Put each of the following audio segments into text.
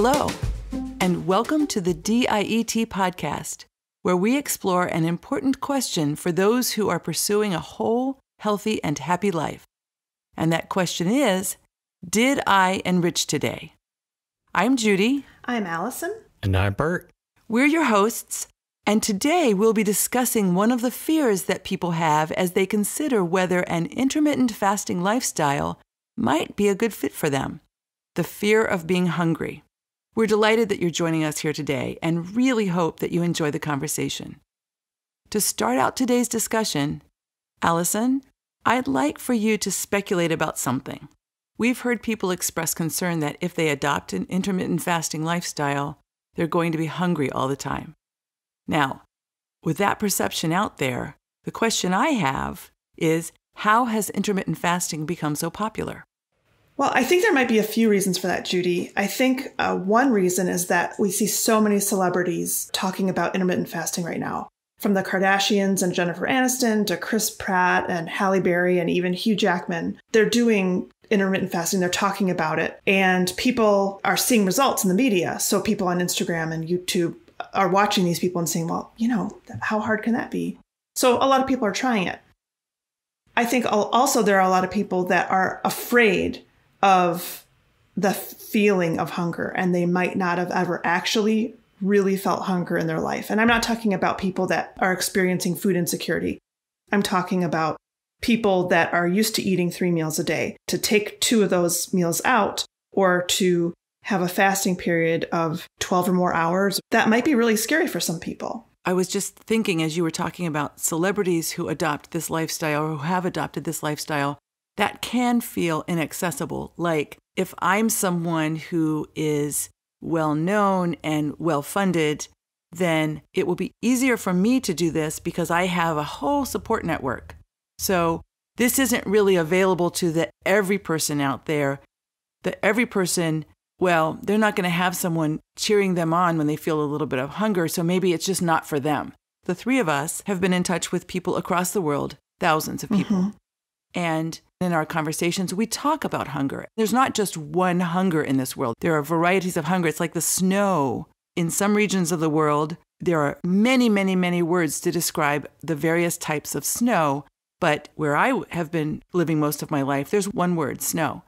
Hello, and welcome to the DIET podcast, where we explore an important question for those who are pursuing a whole, healthy, and happy life. And that question is, did I enrich today? I'm Judy. I'm Allison. And I'm Bert. We're your hosts, and today we'll be discussing one of the fears that people have as they consider whether an intermittent fasting lifestyle might be a good fit for them: the fear of being hungry. We're delighted that you're joining us here today and really hope that you enjoy the conversation. To start out today's discussion, Allison, I'd like for you to speculate about something. We've heard people express concern that if they adopt an intermittent fasting lifestyle, they're going to be hungry all the time. Now, with that perception out there, the question I have is, how has intermittent fasting become so popular? Well, I think there might be a few reasons for that, Judy. I think one reason is that we see so many celebrities talking about intermittent fasting right now. From the Kardashians and Jennifer Aniston to Chris Pratt and Halle Berry and even Hugh Jackman. They're doing intermittent fasting. They're talking about it. And people are seeing results in the media. So people on Instagram and YouTube are watching these people and saying, well, how hard can that be? So a lot of people are trying it. I think also there are a lot of people that are afraid of the feeling of hunger, and they might not have ever actually really felt hunger in their life. And I'm not talking about people that are experiencing food insecurity. I'm talking about people that are used to eating 3 meals a day. To take 2 of those meals out or to have a fasting period of 12 or more hours, that might be really scary for some people. I was just thinking, as you were talking about celebrities who adopt this lifestyle or who have adopted this lifestyle, that can feel inaccessible. Like if I'm someone who is well-known and well-funded, then it will be easier for me to do this because I have a whole support network. So this isn't really available to every person out there. Every person, well, they're not going to have someone cheering them on when they feel a little bit of hunger, so maybe it's just not for them. The 3 of us have been in touch with people across the world, thousands of people. Mm-hmm. And in our conversations, we talk about hunger. There's not just one hunger in this world. There are varieties of hunger. It's like the snow. In some regions of the world, there are many, many, many words to describe the various types of snow. But where I have been living most of my life, there's one word, snow.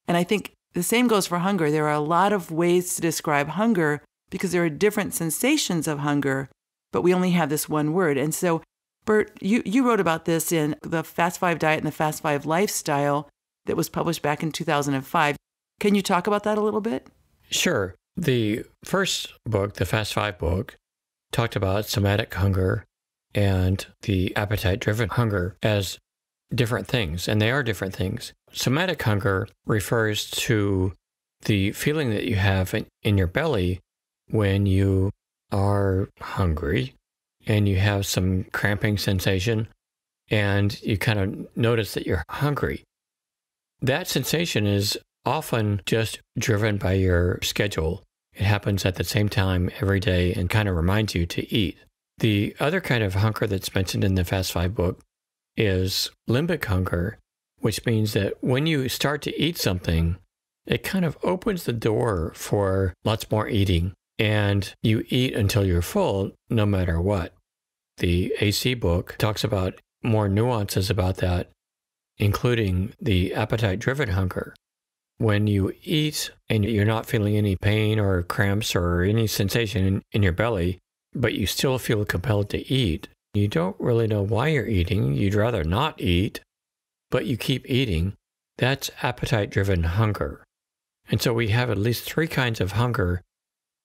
And I think the same goes for hunger. There are a lot of ways to describe hunger because there are different sensations of hunger, but we only have this one word. And so Bert, you wrote about this in the Fast 5 Diet and the Fast 5 Lifestyle that was published back in 2005. Can you talk about that a little bit? Sure. The first book, the Fast 5 book, talked about somatic hunger and the appetite-driven hunger as different things, and they are different things. Somatic hunger refers to the feeling that you have in your belly when you are hungry, and you have some cramping sensation, and you kind of notice that you're hungry. That sensation is often just driven by your schedule. It happens at the same time every day and kind of reminds you to eat. The other kind of hunger that's mentioned in the Fast 5 book is limbic hunger, which means that when you start to eat something, it kind of opens the door for lots more eating. And you eat until you're full, no matter what. The AC book talks about more nuances about that, including the appetite-driven hunger. When you eat and you're not feeling any pain or cramps or any sensation in your belly, but you still feel compelled to eat, you don't really know why you're eating. You'd rather not eat, but you keep eating. That's appetite-driven hunger. And so we have at least 3 kinds of hunger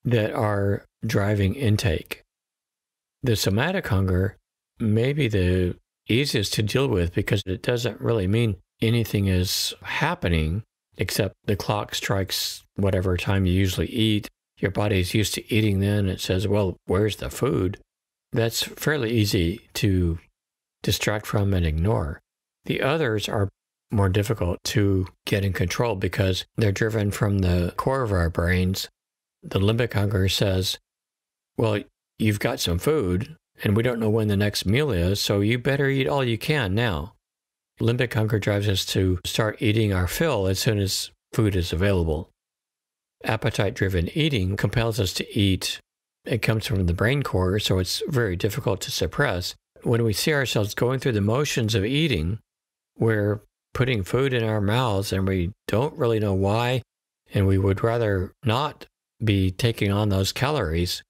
that are driving intake. The somatic hunger may be the easiest to deal with because it doesn't really mean anything is happening except the clock strikes whatever time you usually eat. Your body is used to eating then. It says, well, where's the food? That's fairly easy to distract from and ignore. The others are more difficult to get in control because they're driven from the core of our brains. The limbic hunger says, well, you've got some food and we don't know when the next meal is, so you better eat all you can now. Limbic hunger drives us to start eating our fill as soon as food is available. appetite-driven eating compels us to eat. It comes from the brain core, so it's very difficult to suppress. When we see ourselves going through the motions of eating, we're putting food in our mouths and we don't really know why, and we would rather not be taking on those calories.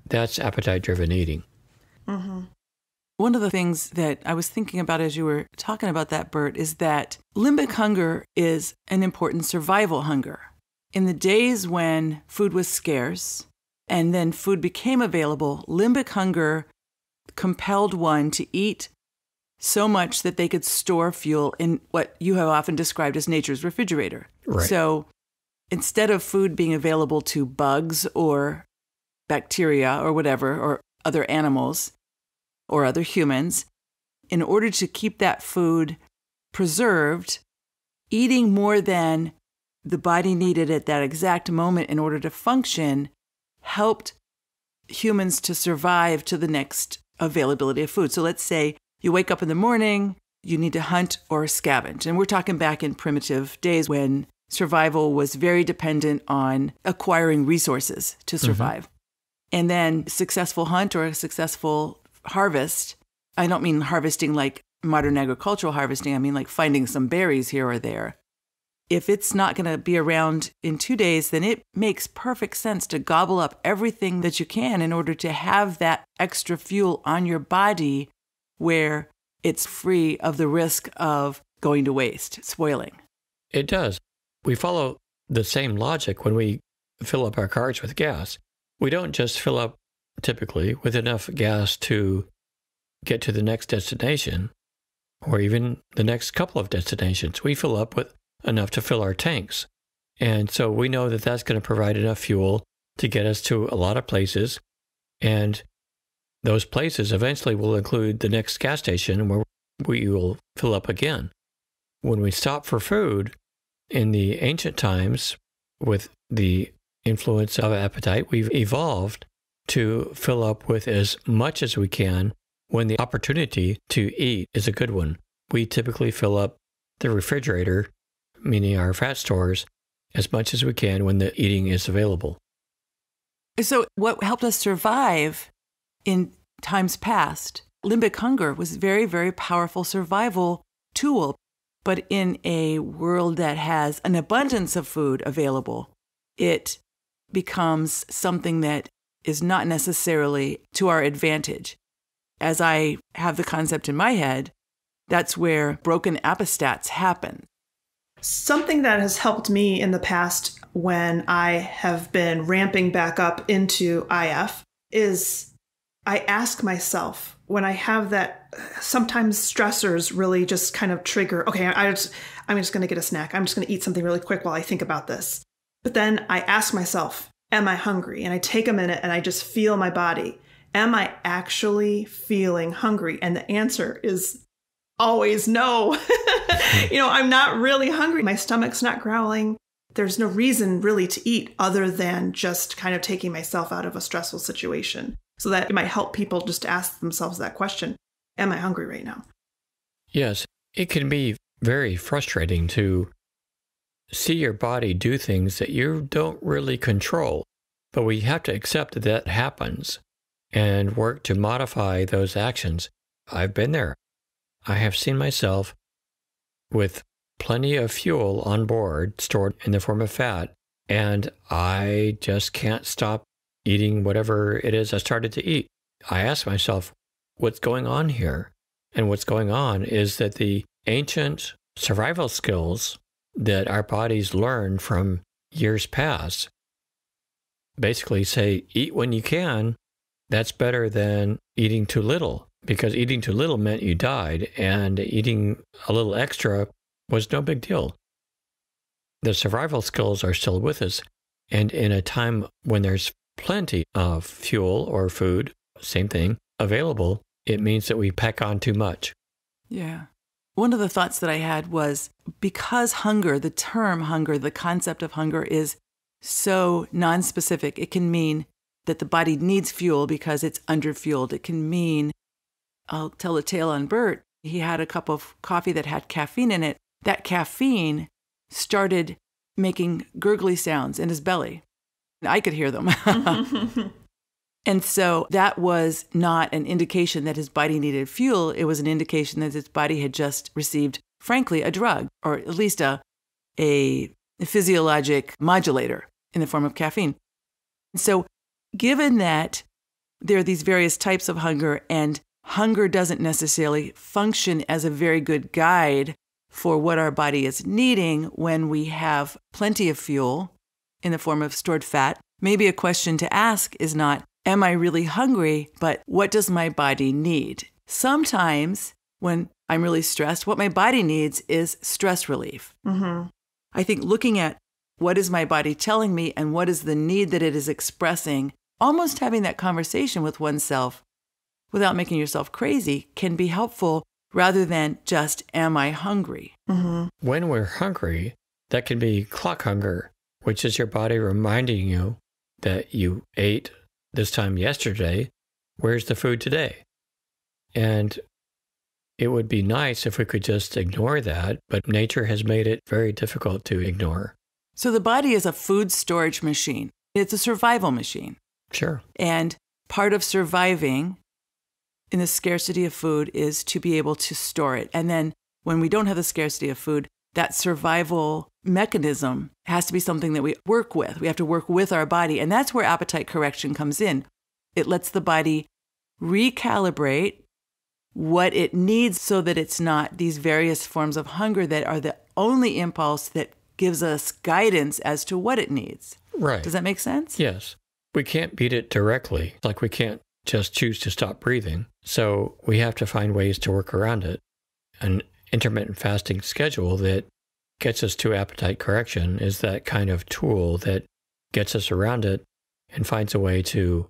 That's appetite-driven eating. Mm-hmm. One of the things that I was thinking about as you were talking about that, Bert, is that limbic hunger is an important survival hunger. In the days when food was scarce and then food became available, limbic hunger compelled one to eat so much that they could store fuel in what you have often described as nature's refrigerator. Right. So instead of food being available to bugs or bacteria or whatever, or other animals or other humans, in order to keep that food preserved, eating more than the body needed at that exact moment in order to function helped humans to survive to the next availability of food. So let's say you wake up in the morning, you need to hunt or scavenge. And we're talking back in primitive days when survival was very dependent on acquiring resources to survive. Mm-hmm. And then successful hunt or a successful harvest, I don't mean harvesting like modern agricultural harvesting, I mean like finding some berries here or there. If it's not going to be around in 2 days, then it makes perfect sense to gobble up everything that you can in order to have that extra fuel on your body where it's free of the risk of going to waste, spoiling. It does. We follow the same logic when we fill up our cars with gas. We don't just fill up typically with enough gas to get to the next destination or even the next couple of destinations. We fill up with enough to fill our tanks. And so we know that that's going to provide enough fuel to get us to a lot of places. And those places eventually will include the next gas station where we will fill up again. When we stop for food in the ancient times with the influence of appetite, we've evolved to fill up with as much as we can when the opportunity to eat is a good one. We typically fill up the refrigerator, meaning our fat stores, as much as we can when the eating is available. So what helped us survive in times past, limbic hunger was a very, very powerful survival tool. But in a world that has an abundance of food available, it becomes something that is not necessarily to our advantage. As I have the concept in my head, that's where broken appestats happen. Something that has helped me in the past when I have been ramping back up into IF is I ask myself when I have that, sometimes stressors really just kind of trigger, okay, I'm just going to get a snack. I'm just going to eat something really quick while I think about this. But then I ask myself, am I hungry? And I take a minute and I just feel my body. Am I actually feeling hungry? And the answer is always no. I'm not really hungry. My stomach's not growling. There's no reason really to eat other than just kind of taking myself out of a stressful situation. So that it might help people just ask themselves that question. Am I hungry right now? Yes, it can be very frustrating to see your body do things that you don't really control. But we have to accept that that happens and work to modify those actions. I've been there. I have seen myself with plenty of fuel on board stored in the form of fat, and I just can't stop eating whatever it is I started to eat. I ask myself, what's going on here? And what's going on is that the ancient survival skills that our bodies learned from years past basically say, eat when you can. That's better than eating too little, because eating too little meant you died, and eating a little extra was no big deal. The survival skills are still with us. And in a time when there's plenty of fuel or food, same thing, available, it means that we pack on too much. Yeah. One of the thoughts that I had was because hunger, the term hunger, the concept of hunger is so nonspecific, it can mean that the body needs fuel because it's underfueled. It can mean, I'll tell a tale on Bert. He had a cup of coffee that had caffeine in it. That caffeine started making gurgly sounds in his belly. I could hear them. And so that was not an indication that his body needed fuel. It was an indication that his body had just received, frankly, a drug, or at least a physiologic modulator in the form of caffeine. So given that there are these various types of hunger, and hunger doesn't necessarily function as a very good guide for what our body is needing when we have plenty of fuel in the form of stored fat, maybe a question to ask is not, am I really hungry, but what does my body need? Sometimes when I'm really stressed, what my body needs is stress relief. Mm-hmm. I think looking at what is my body telling me and what is the need that it is expressing, almost having that conversation with oneself without making yourself crazy can be helpful rather than just, am I hungry? Mm-hmm. When we're hungry, that can be clock hunger, which is your body reminding you that you ate this time yesterday. Where's the food today? And it would be nice if we could just ignore that, but nature has made it very difficult to ignore. So the body is a food storage machine. It's a survival machine. Sure. And part of surviving in the scarcity of food is to be able to store it. And then when we don't have the scarcity of food, that survival mechanism has to be something that we work with. We have to work with our body. And that's where appetite correction comes in. It lets the body recalibrate what it needs so that it's not these various forms of hunger that are the only impulse that gives us guidance as to what it needs. Right. Does that make sense? Yes. We can't beat it directly. Like we can't just choose to stop breathing. So we have to find ways to work around it. An intermittent fasting schedule that gets us to appetite correction is that kind of tool that gets us around it and finds a way to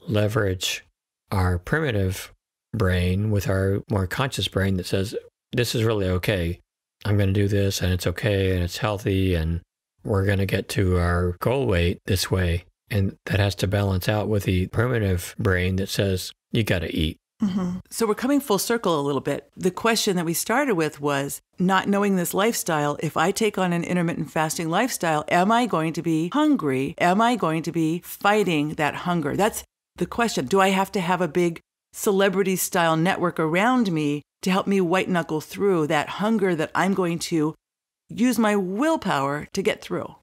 leverage our primitive brain with our more conscious brain that says, this is really okay. I'm going to do this and it's okay and it's healthy and we're going to get to our goal weight this way. And that has to balance out with the primitive brain that says, you got to eat. Mm-hmm. So we're coming full circle a little bit. The question that we started with was not knowing this lifestyle. If I take on an intermittent fasting lifestyle, am I going to be hungry? Am I going to be fighting that hunger? That's the question. Do I have to have a big celebrity style network around me to help me white knuckle through that hunger that I'm going to use my willpower to get through?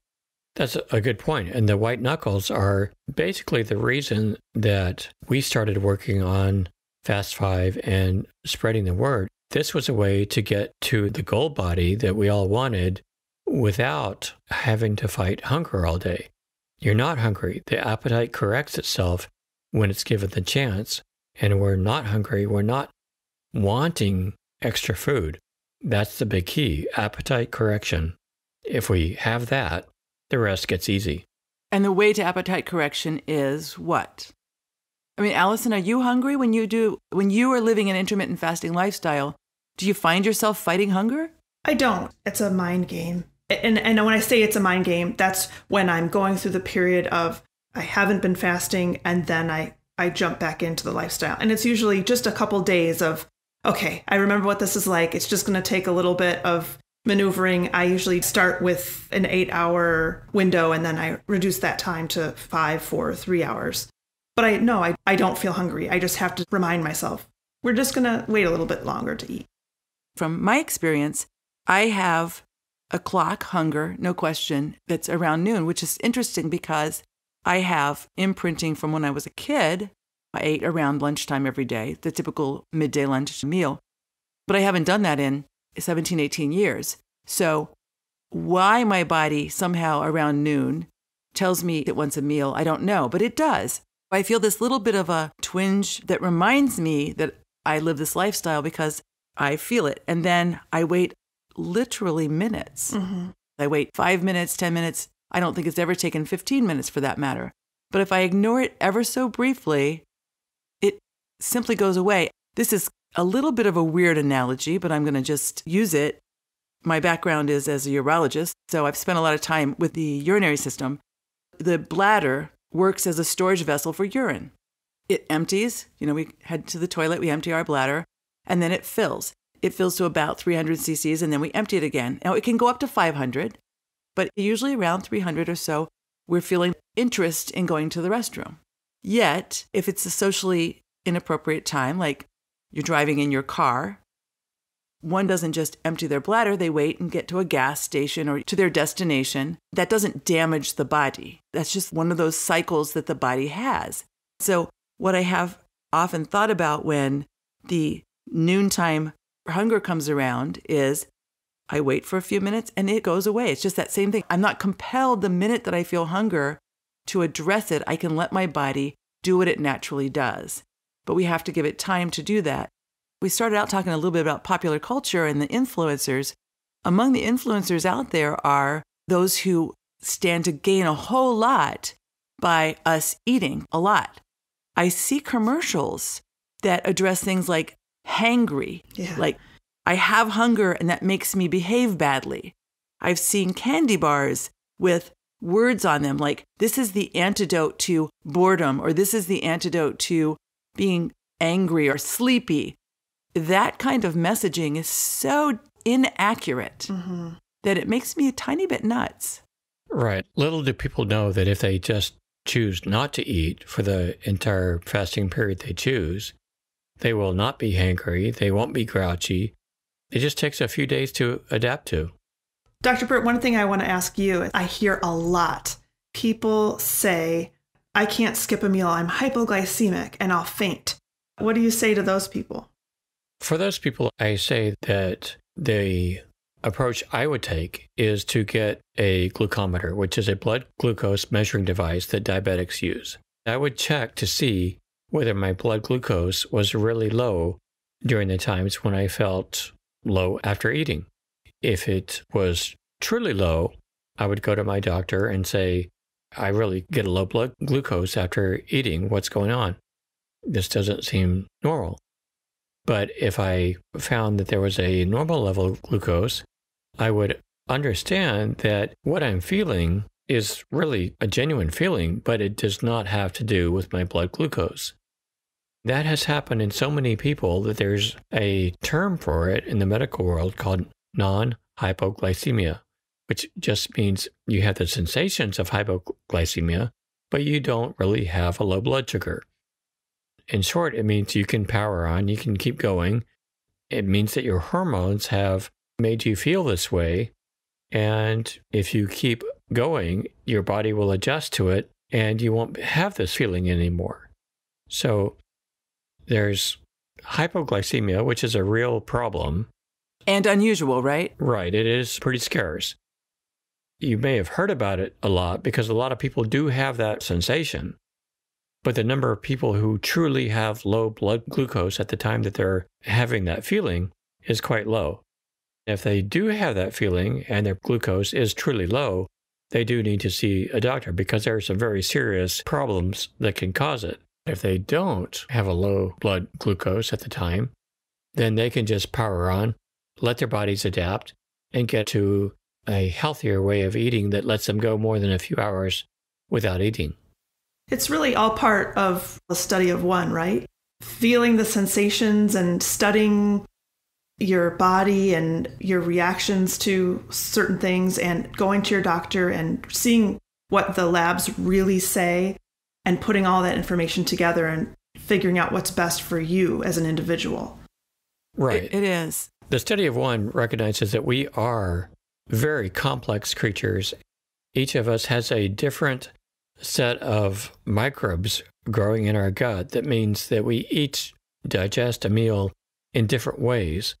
That's a good point. And the white knuckles are basically the reason that we started working on Fast 5 and spreading the word. This was a way to get to the goal body that we all wanted without having to fight hunger all day. You're not hungry. The appetite corrects itself when it's given the chance. And we're not hungry. We're not wanting extra food. That's the big key, appetite correction. If we have that, the rest gets easy. And the way to appetite correction is what? I mean, Allison, are you hungry when you are living an intermittent fasting lifestyle? Do you find yourself fighting hunger? I don't. It's a mind game. And when I say it's a mind game, that's when I'm going through the period of I haven't been fasting and then I jump back into the lifestyle. And it's usually just a couple days of, okay, I remember what this is like. It's just going to take a little bit of maneuvering. I usually start with an 8-hour window and then I reduce that time to 5, 4, 3 hours. But I don't feel hungry. I just have to remind myself, we're just going to wait a little bit longer to eat. From my experience, I have a clock hunger, no question, that's around noon, which is interesting because I have imprinting from when I was a kid. I ate around lunchtime every day, the typical midday lunch meal. But I haven't done that in 17, 18 years. So why my body somehow around noon tells me it wants a meal, I don't know, but it does. I feel this little bit of a twinge that reminds me that I live this lifestyle because I feel it. And then I wait literally minutes. Mm-hmm. I wait 5 minutes, 10 minutes. I don't think it's ever taken 15 minutes for that matter. But if I ignore it ever so briefly, it simply goes away. This is a little bit of a weird analogy, but I'm going to just use it. My background is as a urologist, so I've spent a lot of time with the urinary system. The bladder works as a storage vessel for urine. It empties, we head to the toilet, we empty our bladder, and then it fills. It fills to about 300 cc's, and then we empty it again. Now, it can go up to 500. but usually around 300 or so, we're feeling interest in going to the restroom. Yet, if it's a socially inappropriate time, like you're driving in your car, one doesn't just empty their bladder, they wait and get to a gas station or to their destination. That doesn't damage the body. That's just one of those cycles that the body has. So what I have often thought about when the noontime hunger comes around is I wait for a few minutes and it goes away. It's just that same thing. I'm not compelled the minute that I feel hunger to address it. I can let my body do what it naturally does. But we have to give it time to do that. We started out talking a little bit about popular culture and the influencers. Among the influencers out there are those who stand to gain a whole lot by us eating a lot. I see commercials that address things like hangry, like I have hunger and that makes me behave badly. I've seen candy bars with words on them like, this is the antidote to boredom, or this is the antidote to being angry or sleepy. That kind of messaging is so inaccurate that it makes me a tiny bit nuts. Right. Little do people know that if they just choose not to eat for the entire fasting period they choose, they will not be hangry. They won't be grouchy. It just takes a few days to adapt to. Dr. Bert, one thing I want to ask you, I hear a lot. People say, I can't skip a meal. I'm hypoglycemic and I'll faint. What do you say to those people? For those people, I say that the approach I would take is to get a glucometer, which is a blood glucose measuring device that diabetics use. I would check to see whether my blood glucose was really low during the times when I felt low after eating. If it was truly low, I would go to my doctor and say, I really get a low blood glucose after eating. What's going on? This doesn't seem normal. But if I found that there was a normal level of glucose, I would understand that what I'm feeling is really a genuine feeling, but it does not have to do with my blood glucose. That has happened in so many people that there's a term for it in the medical world called non-hypoglycemia, which just means you have the sensations of hypoglycemia, but you don't really have a low blood sugar. In short, it means you can power on, you can keep going. It means that your hormones have made you feel this way. And if you keep going, your body will adjust to it and you won't have this feeling anymore. So there's hypoglycemia, which is a real problem. And unusual, right? Right. It is pretty scarce. You may have heard about it a lot because a lot of people do have that sensation. But the number of people who truly have low blood glucose at the time that they're having that feeling is quite low. If they do have that feeling and their glucose is truly low, they do need to see a doctor because there are some very serious problems that can cause it. If they don't have a low blood glucose at the time, then they can just power on, let their bodies adapt, and get to a healthier way of eating that lets them go more than a few hours without eating. It's really all part of the study of one, right? Feeling the sensations and studying your body and your reactions to certain things and going to your doctor and seeing what the labs really say and putting all that information together and figuring out what's best for you as an individual. Right. It is. The study of one recognizes that we are very complex creatures. Each of us has a different set of microbes growing in our gut. That means that we each digest a meal in different ways.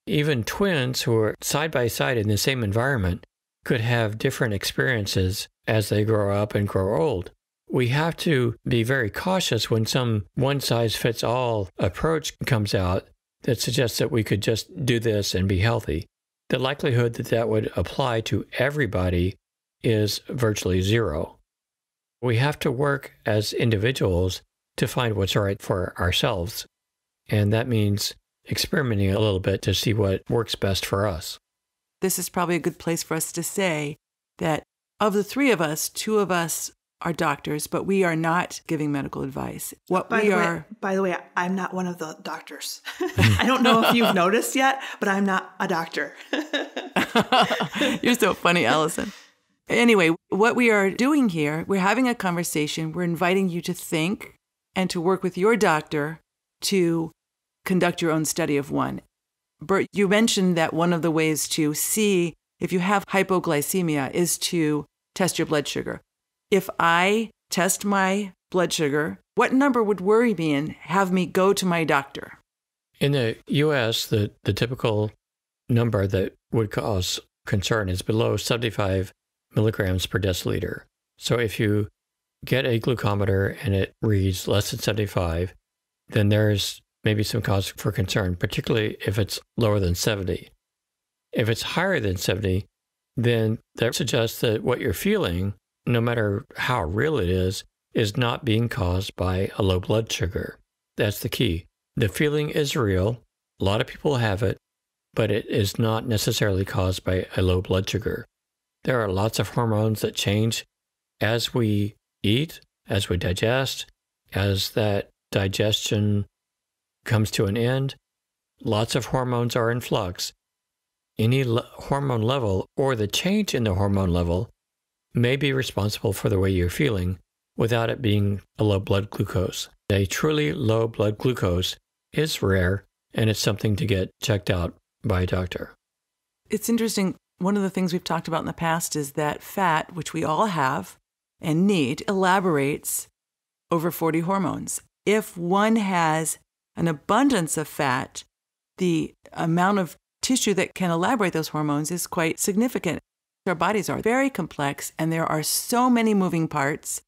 Even twins who are side by side in the same environment could have different experiences as they grow up and grow old. We have to be very cautious when some one-size-fits-all approach comes out that suggests that we could just do this and be healthy. The likelihood that that would apply to everybody is virtually zero. We have to work as individuals to find what's right for ourselves. And that means experimenting a little bit to see what works best for us. This is probably a good place for us to say that of the three of us, two of us are doctors, but we are not giving medical advice. By the way, I'm not one of the doctors. I don't know if you've noticed yet, but I'm not a doctor. You're so funny, Allison. Anyway, what we are doing here, we're having a conversation. We're inviting you to think and to work with your doctor to conduct your own study of one. Bert, you mentioned that one of the ways to see if you have hypoglycemia is to test your blood sugar. If I test my blood sugar, what number would worry me and have me go to my doctor? In the U.S., the typical number that would cause concern is below 75 milligrams per deciliter. So if you get a glucometer and it reads less than 75, then there's maybe some cause for concern, particularly if it's lower than 70. If it's higher than 70, then that suggests that what you're feeling, no matter how real it is not being caused by a low blood sugar. That's the key. The feeling is real. A lot of people have it, but it is not necessarily caused by a low blood sugar. There are lots of hormones that change as we eat, as we digest, as that digestion comes to an end. Lots of hormones are in flux. Any hormone level or the change in the hormone level may be responsible for the way you're feeling without it being a low blood glucose. A truly low blood glucose is rare, and it's something to get checked out by a doctor. It's interesting. One of the things we've talked about in the past is that fat, which we all have and need, elaborates over 40 hormones. If one has an abundance of fat, the amount of tissue that can elaborate those hormones is quite significant. Our bodies are very complex, and there are so many moving parts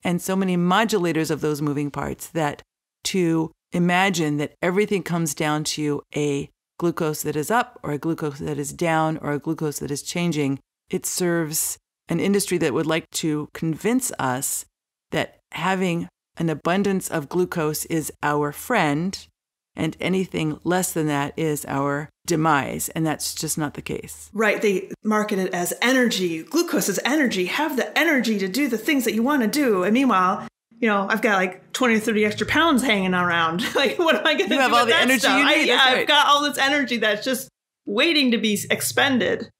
and so many modulators of those moving parts that to imagine that everything comes down to a glucose that is up or a glucose that is down or a glucose that is changing, it serves an industry that would like to convince us that having an abundance of glucose is our friend and anything less than that is our demise. And that's just not the case. Right. They market it as energy. Glucose is energy. Have the energy to do the things that you want to do. And meanwhile, I've got like 20 or 30 extra pounds hanging around. Like, what am I going to do? You have all the energy stuff? you need. I've got all this energy that's just waiting to be expended.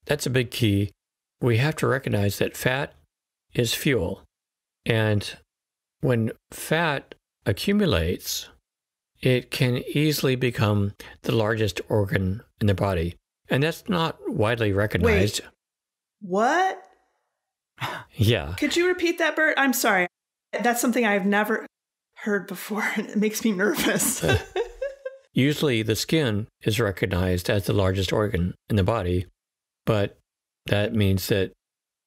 That's a big key. We have to recognize that fat is fuel. And when fat accumulates, it can easily become the largest organ in the body. And that's not widely recognized. Wait, what? Yeah. Could you repeat that, Bert? I'm sorry. That's something I've never heard before, and it makes me nervous. Usually the skin is recognized as the largest organ in the body, but that means that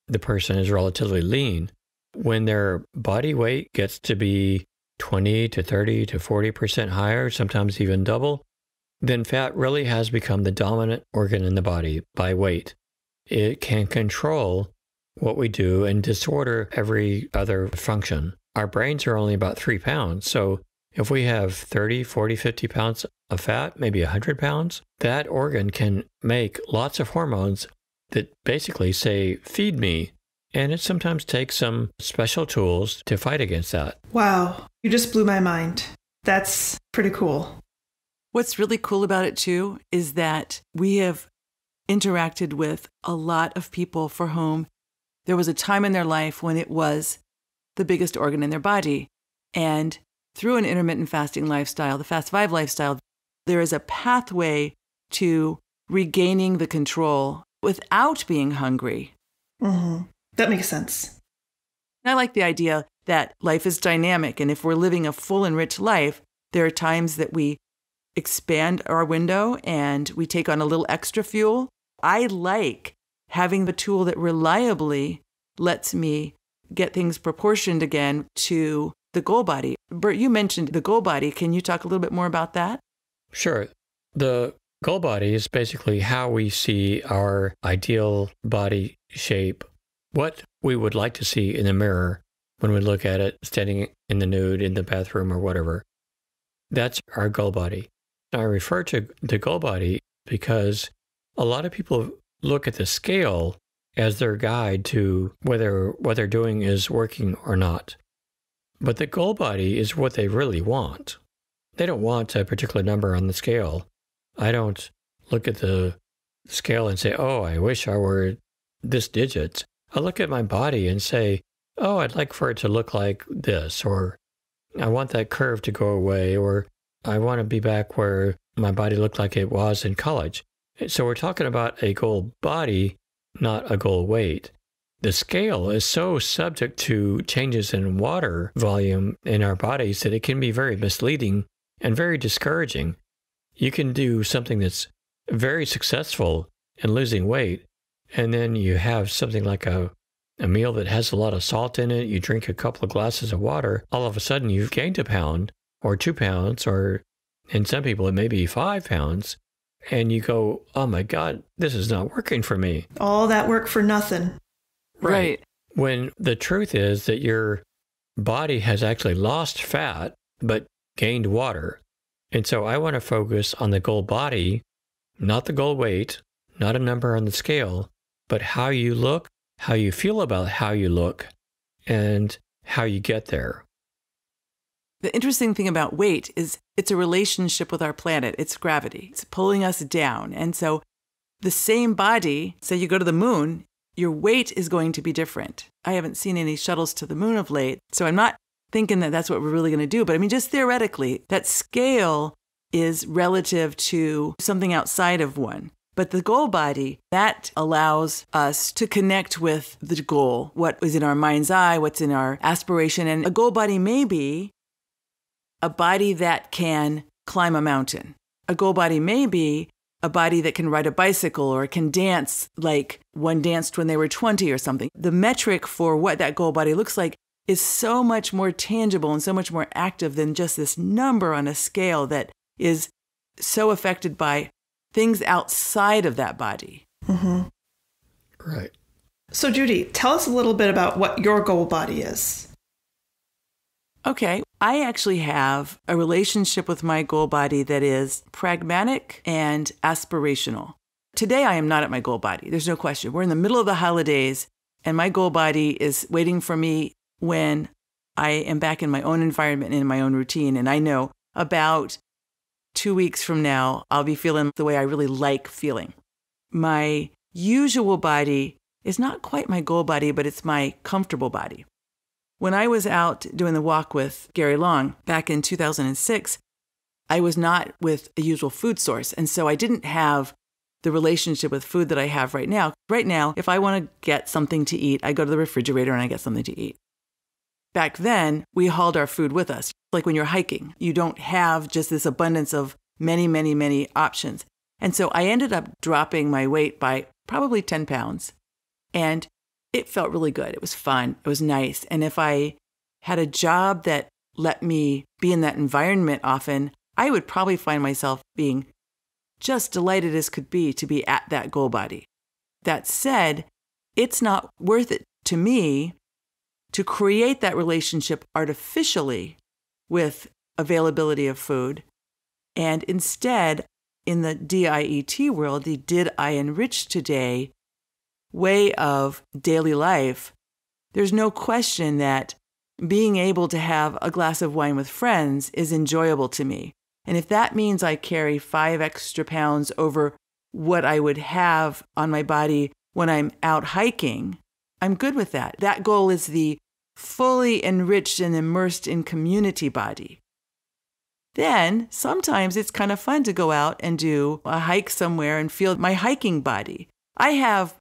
the person is relatively lean. When their body weight gets to be 20 to 30 to 40% higher, sometimes even double, then fat really has become the dominant organ in the body by weight. It can control what we do and disorder every other function. Our brains are only about 3 pounds. So if we have 30, 40, 50 pounds of fat, maybe 100 pounds, that organ can make lots of hormones that basically say, feed me. And it sometimes takes some special tools to fight against that. Wow. You just blew my mind. That's pretty cool. What's really cool about it, too, is that we have interacted with a lot of people for whom there was a time in their life when it was the biggest organ in their body. And through an intermittent fasting lifestyle, the Fast 5 lifestyle, there is a pathway to regaining the control without being hungry. Mm-hmm. That makes sense. I like the idea that life is dynamic. And if we're living a full and rich life, there are times that we expand our window and we take on a little extra fuel. I like having the tool that reliably lets me get things proportioned again to the goal body. Bert, you mentioned the goal body. Can you talk a little bit more about that? Sure. The goal body is basically how we see our ideal body shape, what we would like to see in the mirror when we look at it standing in the nude in the bathroom or whatever. That's our goal body. I refer to the goal body because a lot of people look at the scale as their guide to whether what they're doing is working or not. But the goal body is what they really want. They don't want a particular number on the scale. I don't look at the scale and say, oh, I wish I were this digits. I look at my body and say, oh, I'd like for it to look like this, or I want that curve to go away, or I want to be back where my body looked like it was in college. So we're talking about a goal body, not a goal weight. The scale is so subject to changes in water volume in our bodies that it can be very misleading and very discouraging. You can do something that's very successful in losing weight, and then you have something like a meal that has a lot of salt in it, you drink a couple of glasses of water, all of a sudden you've gained a pound or 2 pounds, or in some people it may be 5 pounds, and you go, oh my God, this is not working for me. All that work for nothing. Right. When the truth is that your body has actually lost fat, but gained water. And so I want to focus on the goal body, not the goal weight, not a number on the scale, but how you look, how you feel about how you look, and how you get there. The interesting thing about weight is it's a relationship with our planet. It's gravity. It's pulling us down. And so the same body, say you go to the moon, your weight is going to be different. I haven't seen any shuttles to the moon of late, so I'm not thinking that that's what we're really going to do. But I mean, just theoretically, that scale is relative to something outside of one. But the goal body, that allows us to connect with the goal, what is in our mind's eye, what's in our aspiration. And a goal body may be a body that can climb a mountain. A goal body may be a body that can ride a bicycle or can dance like one danced when they were 20 or something. The metric for what that goal body looks like is so much more tangible and so much more active than just this number on a scale that is so affected by things outside of that body. Mm-hmm. Right. So Judy, tell us a little bit about what your goal body is. Okay. I actually have a relationship with my goal body that is pragmatic and aspirational. Today, I am not at my goal body. There's no question. We're in the middle of the holidays, and my goal body is waiting for me when I am back in my own environment and in my own routine. And I know about 2 weeks from now, I'll be feeling the way I really like feeling. My usual body is not quite my goal body, but it's my comfortable body. When I was out doing the walk with Gary Long back in 2006, I was not with a usual food source. And so I didn't have the relationship with food that I have right now. Right now, if I want to get something to eat, I go to the refrigerator and I get something to eat. Back then, we hauled our food with us. Like when you're hiking, you don't have just this abundance of many, many, many options. And so I ended up dropping my weight by probably 10 pounds. And it felt really good. It was fun. It was nice. And if I had a job that let me be in that environment often, I would probably find myself being just delighted as could be to be at that goal body. That said, it's not worth it to me to create that relationship artificially with availability of food. And instead, in the DIET world, the Did I Enrich Today way of daily life, there's no question that being able to have a glass of wine with friends is enjoyable to me. And if that means I carry 5 extra pounds over what I would have on my body when I'm out hiking, I'm good with that. That goal is the fully enriched and immersed in community body. Then sometimes it's kind of fun to go out and do a hike somewhere and feel my hiking body. I have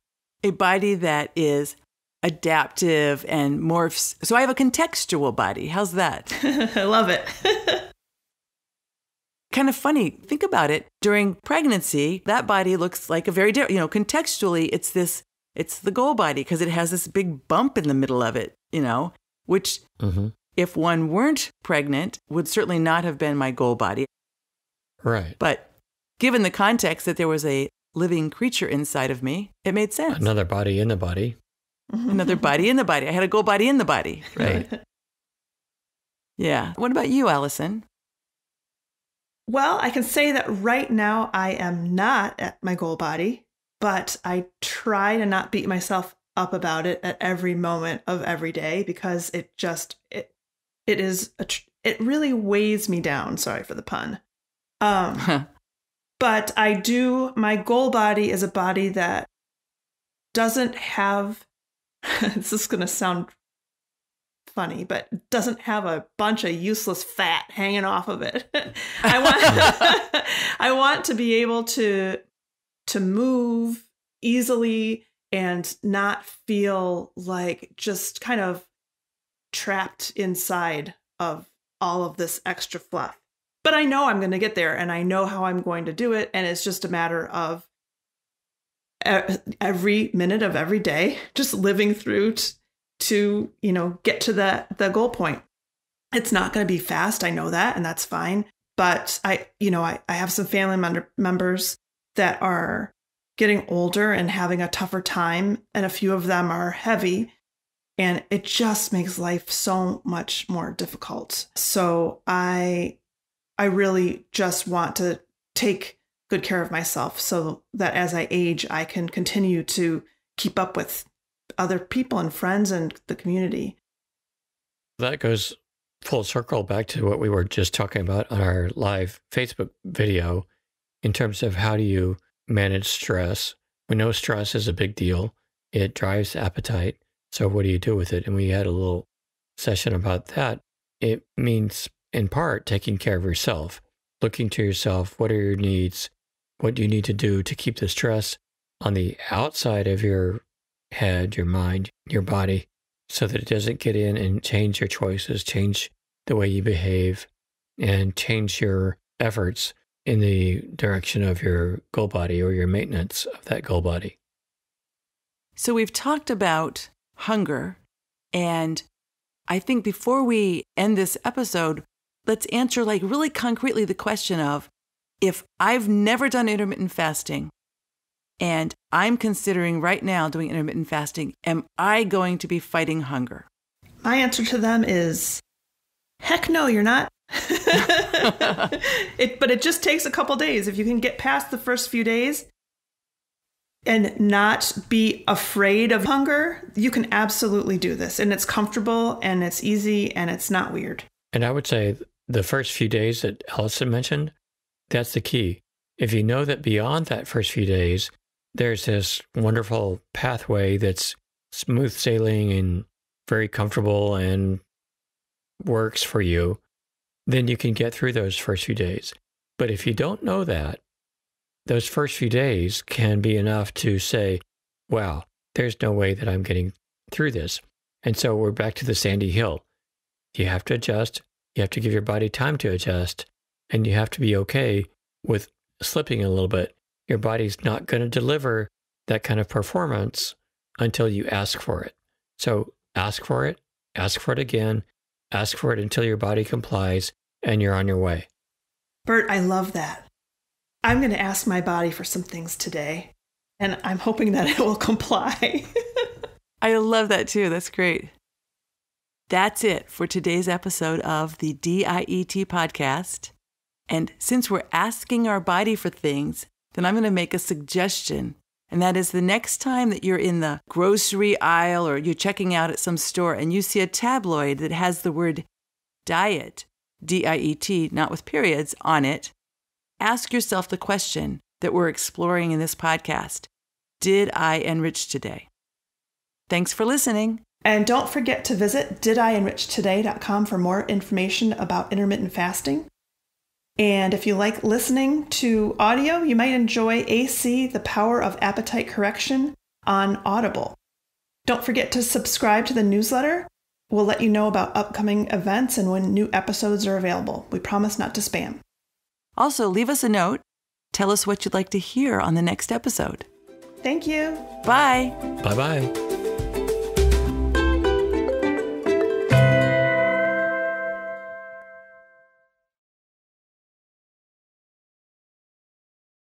a body that is adaptive and morphs. So I have a contextual body. How's that? I love it. Kind of funny. Think about it. During pregnancy, that body looks like a very different, contextually, it's the goal body because it has this big bump in the middle of it, which if one weren't pregnant would certainly not have been my goal body. Right. But given the context that there was a living creature inside of me, it made sense. Another body in the body. Another body in the body. I had a goal body in the body, right? Yeah. What about you, Allison? Well, I can say that right now I am not at my goal body, but I try to not beat myself up about it at every moment of every day because it really weighs me down. Sorry for the pun. But my goal body is a body that doesn't have, this is going to sound funny, but doesn't have a bunch of useless fat hanging off of it. I want to be able to move easily and not feel like just kind of trapped inside of all of this extra fluff. But I know I'm going to get there, and I know how I'm going to do it. And it's just a matter of every minute of every day, just living through to get to the goal point. It's not going to be fast. I know that, and that's fine. But I have some family members that are getting older and having a tougher time, and a few of them are heavy, and it just makes life so much more difficult. So I really just want to take good care of myself so that as I age, I can continue to keep up with other people and friends and the community. That goes full circle back to what we were just talking about on our live Facebook video in terms of how do you manage stress. We know stress is a big deal. It drives appetite. So what do you do with it? And we had a little session about that. It means, in part, taking care of yourself, looking to yourself. What are your needs? What do you need to do to keep the stress on the outside of your head, your mind, your body, so that it doesn't get in and change your choices, change the way you behave, and change your efforts in the direction of your goal body or your maintenance of that goal body. So we've talked about hunger, and I think before we end this episode, let's answer really concretely the question of, if I've never done intermittent fasting and I'm considering right now doing intermittent fasting, am I going to be fighting hunger? My answer to them is, heck no, you're not. But it just takes a couple days. If you can get past the first few days and not be afraid of hunger, you can absolutely do this. And it's comfortable and it's easy and it's not weird. And I would say the first few days that Allison mentioned, that's the key. If you know that beyond that first few days, there's this wonderful pathway that's smooth sailing and very comfortable and works for you, then you can get through those first few days. But if you don't know that, those first few days can be enough to say, wow, there's no way that I'm getting through this. And so we're back to the sandy hill. You have to adjust. You have to give your body time to adjust. And you have to be okay with slipping a little bit. Your body's not going to deliver that kind of performance until you ask for it. So ask for it again, ask for it until your body complies, and you're on your way. Bert, I love that. I'm going to ask my body for some things today, and I'm hoping that it will comply. I love that too. That's great. That's it for today's episode of the DIET podcast. And since we're asking our body for things, then I'm going to make a suggestion. And that is, the next time that you're in the grocery aisle or you're checking out at some store and you see a tabloid that has the word diet, D-I-E-T, not with periods, on it, ask yourself the question that we're exploring in this podcast. Did I enrich today? Thanks for listening. And don't forget to visit didenrichtoday.com for more information about intermittent fasting. And if you like listening to audio, you might enjoy AC, The Power of Appetite Correction on Audible. Don't forget to subscribe to the newsletter. We'll let you know about upcoming events and when new episodes are available. We promise not to spam. Also, leave us a note. Tell us what you'd like to hear on the next episode. Thank you. Bye. Bye-bye.